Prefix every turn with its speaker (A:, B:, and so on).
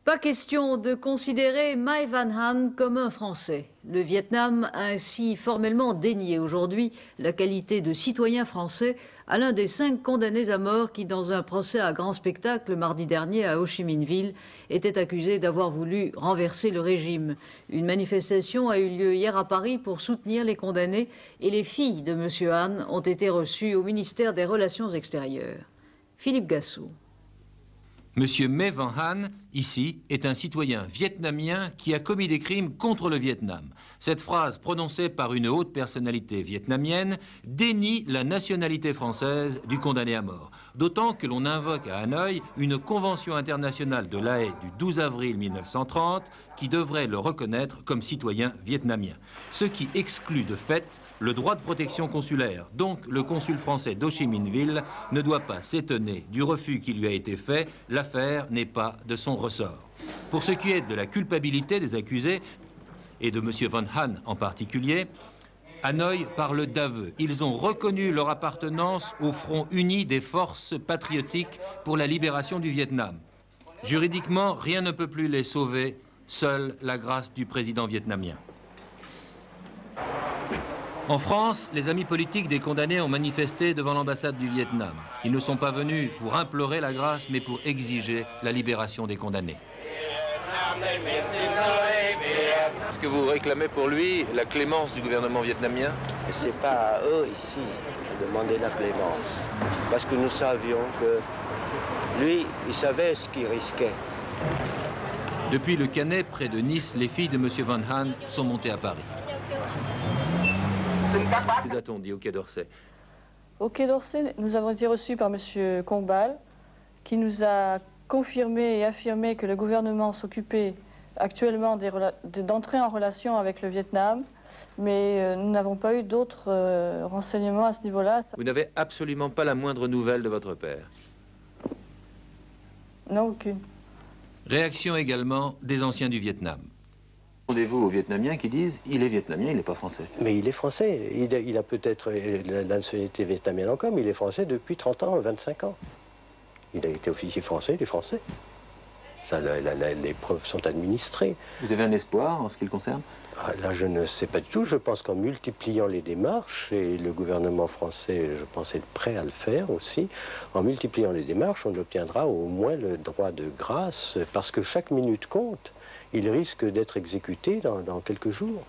A: Pas question de considérer Mai Van Han comme un Français. Le Vietnam a ainsi formellement dénié aujourd'hui la qualité de citoyen français à l'un des 5 condamnés à mort qui, dans un procès à grand spectacle mardi dernier à Ho Chi Minh Ville, était accusé d'avoir voulu renverser le régime. Une manifestation a eu lieu hier à Paris pour soutenir les condamnés et les filles de M. Han ont été reçues au ministère des Relations extérieures. Philippe Gassou.
B: Monsieur Mai Van Han, ici, est un citoyen vietnamien qui a commis des crimes contre le Vietnam. Cette phrase, prononcée par une haute personnalité vietnamienne, dénie la nationalité française du condamné à mort. D'autant que l'on invoque à Hanoï une convention internationale de La Haye du 12 avril 1930 qui devrait le reconnaître comme citoyen vietnamien. Ce qui exclut de fait le droit de protection consulaire. Donc le consul français d'Ho Chi Minh Ville ne doit pas s'étonner du refus qui lui a été fait. L'affaire n'est pas de son ressort. Pour ce qui est de la culpabilité des accusés, et de M. Van Han en particulier, Hanoï parle d'aveu. Ils ont reconnu leur appartenance au Front uni des forces patriotiques pour la libération du Vietnam. Juridiquement, rien ne peut plus les sauver, seule la grâce du président vietnamien. En France, les amis politiques des condamnés ont manifesté devant l'ambassade du Vietnam. Ils ne sont pas venus pour implorer la grâce, mais pour exiger la libération des condamnés. Est-ce que vous réclamez pour lui la clémence du gouvernement vietnamien?
C: C'est pas à eux ici de demander la clémence, parce que nous savions que lui, il savait ce qu'il risquait.
B: Depuis le Canet, près de Nice, les filles de M. Van Han sont montées à Paris. Que nous a-t-on dit au Quai d'Orsay?
D: Au Quai d'Orsay, nous avons été reçus par M. Combal, qui nous a confirmé et affirmé que le gouvernement s'occupait actuellement d'entrer en relation avec le Vietnam, mais nous n'avons pas eu d'autres renseignements à ce niveau-là.
B: Vous n'avez absolument pas la moindre nouvelle de votre père?
D: Non, aucune.
B: Réaction également des anciens du Vietnam. Répondez-vous aux Vietnamiens qui disent il est vietnamien, il n'est pas français? Mais
C: il est français. Il a peut-être la nationalité vietnamienne encore, mais il est français depuis 30 ans, 25 ans. Il a été officier français, il est français. Ça, les preuves sont administrées.
B: Vous avez un espoir en ce qui le concerne?
C: Là, je ne sais pas du tout. Je pense qu'en multipliant les démarches, et le gouvernement français, je pense, est prêt à le faire aussi, en multipliant les démarches, on obtiendra au moins le droit de grâce, parce que chaque minute compte. Il risque d'être exécuté dans quelques jours.